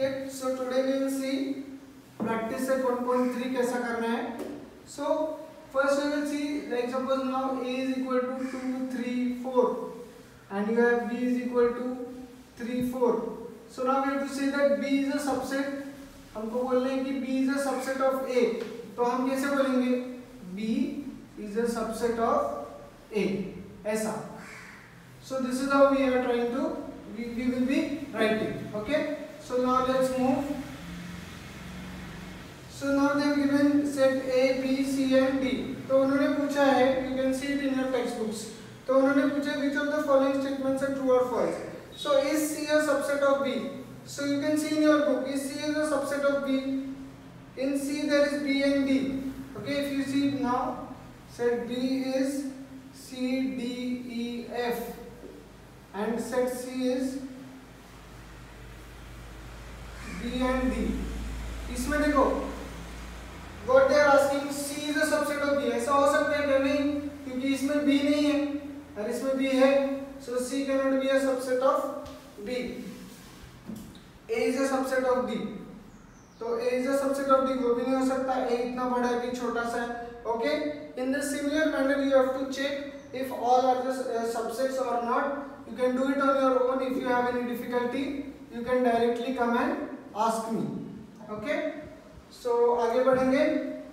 Okay, so today we will see practice set 1.3 कैसा करना है. So first we will see, like suppose now a is equal to 2 3 4 and you have b is equal to 3 4. So now we have to say that b is a subset. हमको बोलना है कि b is a subset of a. तो हम कैसे बोलेंगे? b is a subset of a. ऐसा. So this is how we are trying to we will be writing. Okay. So now let's move. So now they have given set A, B, C and D. तो उन्होंने पूछा है, you can see it in your textbooks. तो उन्होंने पूछा which of the following statements are true or false. So is C a subset of B? So you can see in your book, is C is a subset of B? In C there is B and D. Okay, if you see now, set B is C, D, E, F, and set C is B and D. इसमें देखो what they are asking, C is a subset of B. ऐसा हो सकता है क्या? नहीं, क्योंकि इसमें B नहीं है और इसमें B है, so C cannot be a subset of B. A is a subset of D. तो A is a subset of D वो भी नहीं हो सकता. A इतना बड़ा है, B छोटा सा है. Okay, in the similar manner you have to check if all are the subsets or not. You can do it on your own. If you have any difficulty, you can directly come and ask me. Okay, so आगे बढ़ेंगे.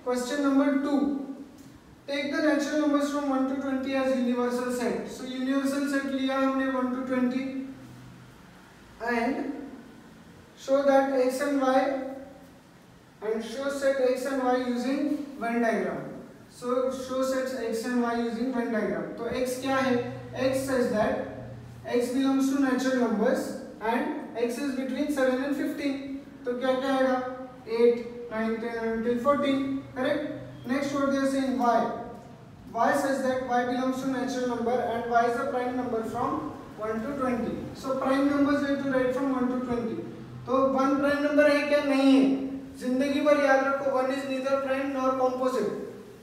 Question number 2. Take the natural numbers from 1 to 20 as universal set. So universal set लिया हमने 1 to 20 and show that x and y and show set x and y using Venn diagram. So show sets x and y using Venn diagram. तो x क्या है? X says that x belongs to natural numbers and x is between 7 and 15. तो क्या क्या आएगा? 8, 9, 10 until 14. Correct? Next what they are saying, y. Y says that y belongs to natural number and y is a prime number from 1 to 20. So prime numbers we have to write from 1 to 20. तो 1 prime number है क्या? नहीं है. जिंदगी भर याद रखो 1 is neither prime nor composite.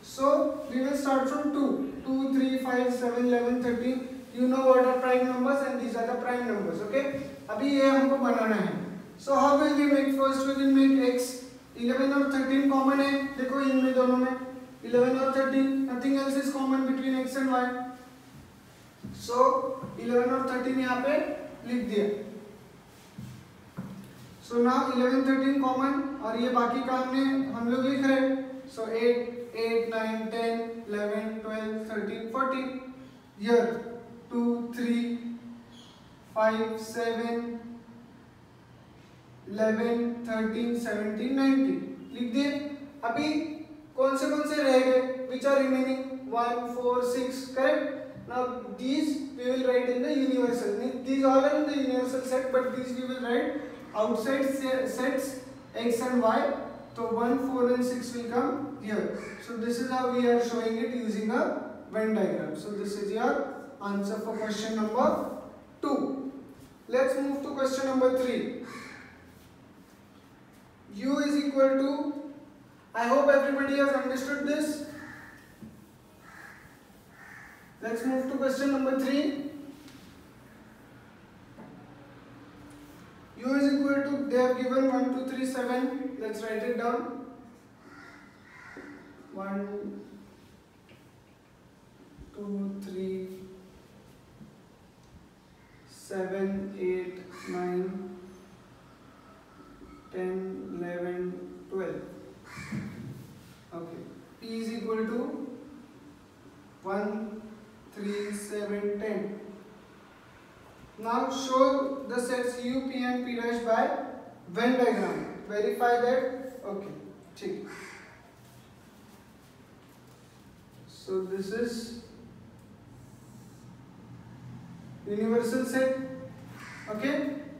So we will start from 2. 2, 3, 5, 7, 11, 13. You know what are prime numbers and these are the prime numbers. Okay? अभी ये हमको बनाना है. So how will we make? First we will make x. 11 और 13 common है. देखो इनमें दोनों में 11 और 13. Nothing else is common between x and y. So 11 और 13 यहाँ पे लिख दिया. So now 11, 13 कॉमन और ये बाकी का हम लोग लिख रहे हैं. So 8, 8, 9, 10, 11, 12, 13, 14. Here 2, 3, 5, 7, 11, 13, 17, 19 लिख दिए. अभी कौन से रह गए? Which are remaining? 1, 4, 6. Correct? Now these we will write in the universal. These all are in the universal set, but these we will write outside sets x and y. So 1, 4 and 6 will come here. So this is how we are showing it using a Venn diagram. So this is your answer for question number 2. Let's move to question number 3. U is equal to, I hope everybody has understood this. Let's move to question number 3. U is equal to, they have given 1, 2, 3, 7. Let's write it down. 1, 2, 3, 7, 8, 9, 10, 11, 12. Okay. P is equal to 1, 3, 7, 10. Now show the sets U, P and P dash by Venn diagram. Verify that. Okay. ठीक. So this is universal set. Okay.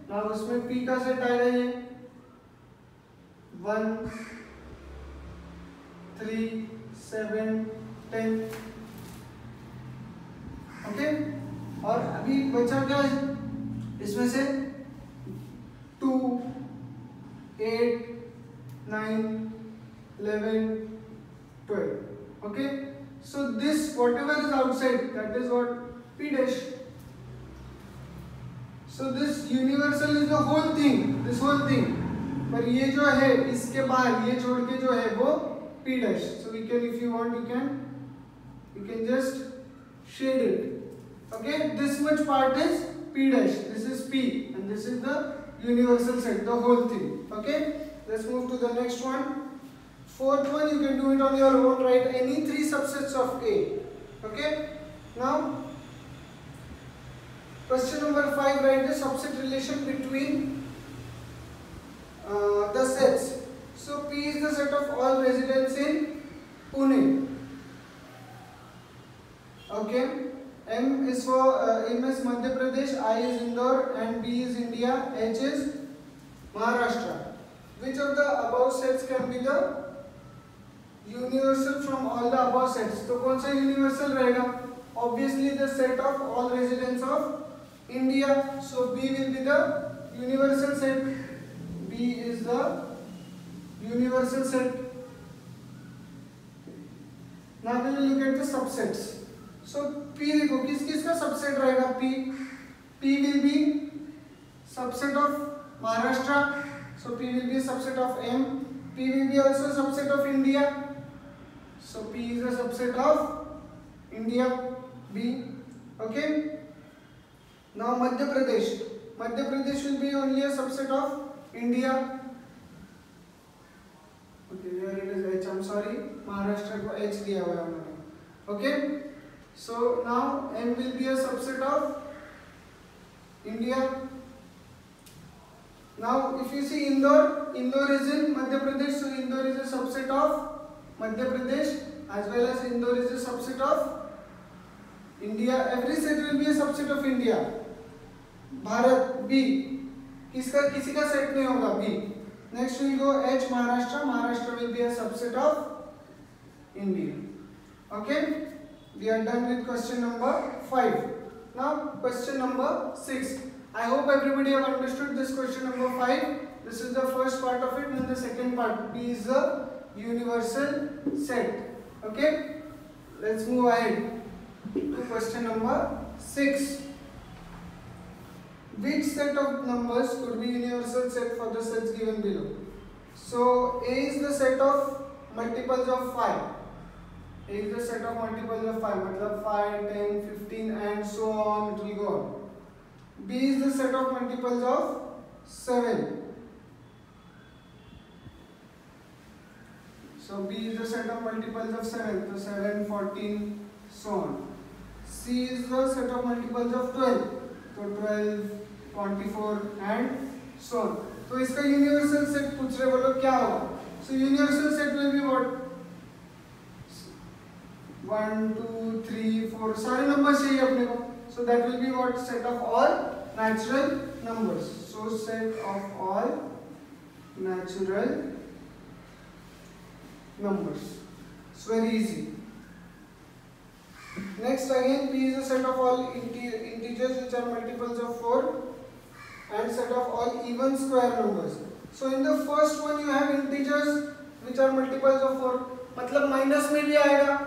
Now उसमें P का set आएगा ये 1, 3, 7, 10. Okay, और अभी बचा क्या है इसमें से? 2, 8, 9, 11, 12. Okay, so this whatever is outside, that is what P dash. So this universal is the whole thing, this whole thing. पर ये जो है इसके बाहर ये छोड़ के जो है वो p dash. So we can, if you want, you can just shade it. Okay, this much part is p dash. This is p, and this is the universal set, the whole thing. Okay, let's move to the next one. Fourth one, you can do it on your own. Write any three subsets of A. Okay, now question number 5. Write the subset relation between the sets. So P is the set of all residents in Pune. Okay, M is for M is Madhya Pradesh, I is Indore, and B is India, H is Maharashtra. Which of the above sets can be the universal from all the above sets? तो कौन सा universal रहेगा? Obviously the set of all residents of India. So B will be the universal set. B is the universal set. Now we will look at the subsets. So P देखो किस किस का subset रहेगा? P will be subset of Maharashtra. So P will be a subset of M. P will be also a subset of India. So P is a subset of India. B. Okay. Now Madhya Pradesh. Madhya Pradesh will be only a subset of India. Okay, here it is H. I'm sorry. Maharashtra को H दिया हुआ है उन्होंने. Okay. So now M will be a subset of India. Now if you see Indore is in Madhya Pradesh, so Indore is a subset of Madhya Pradesh, as well as Indore is a subset of India. Every set will be a subset of India. Bharat, B, किसका किसी का set नहीं होगा, B. Next we go H, Maharashtra will be a subset of India. Okay, we are done with question number 5. Now question number 6. I hope everybody have understood this question number 5. This is the first part of it, and the second part, P is the universal set. Okay, let's move ahead to question number 6. Which set of numbers could be universal set for the sets given below? So A is the set of multiples of 5. A is the set of multiples of 5, मतलब 5, 10, 15 and so on, it will go on. B is the set of multiples of 7. So B is the set of multiples of 7, so 7, 14, so on. C is the set of multiples of 12, so 12, 24 and so on. तो इसका universal set पूछ रहे बोलो क्या होगा? So universal set will be what? 1, 2, 3, 4 सारे numbers चाहिए अपने को. So that will be what? Set of all natural numbers. So set of all natural numbers. It's very easy. Next again, P is a set of all integers which are multiples of 4 and set of all even square numbers. So in the first one you have integers which are multiples of 4. मतलब minus में भी आएगा,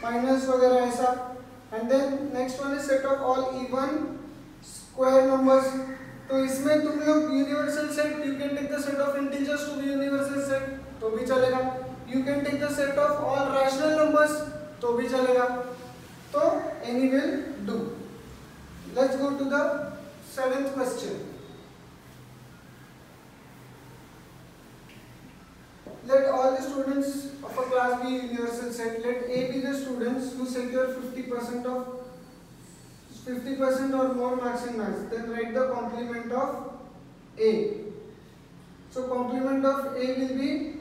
minus वगैरह ऐसा. And then next one is set of all even square numbers. तो इसमें तुम लोग universal set, you can take the set of integers to be universal set, तो भी चलेगा. You can take the set of all rational numbers, तो भी चलेगा. तो any will do. Let's go to the 7th question. Let all the students of a class be universal set. Let A be the students who secure 50% or more marks in maths. Then write the complement of A. So complement of A will be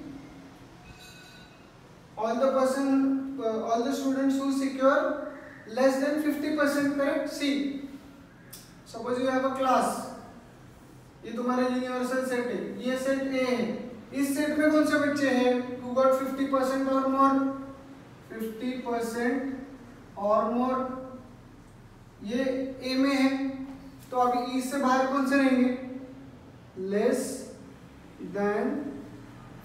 all the students who secure less than 50%, correct? See, suppose you have a class. ये तुम्हारा universal set है, ये set A है. इस set में कौन से बच्चे हैं who got 50% or more? 50% or more. ये A में है, तो अभी E से बाहर कौन से रहेंगे? Less than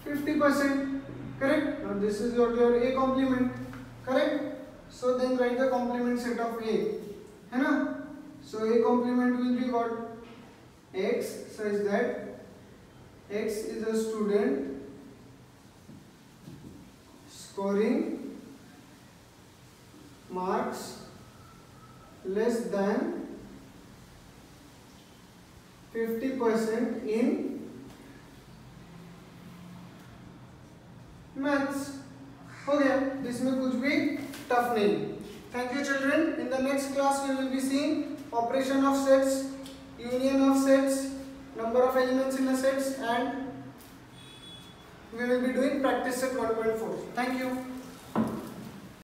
50%, correct? Now this is your A complement, correct? So then write the complement set of A, है ना? So A complement will be what? X such that X is a student scoring marks less than 50% in maths. हो गया, इसमें कुछ भी tough नहीं। Thank you children. In the next class we will be seeing operation of sets, union of sets, number of elements in a sets, and we will be doing practice set 1.4. Thank you.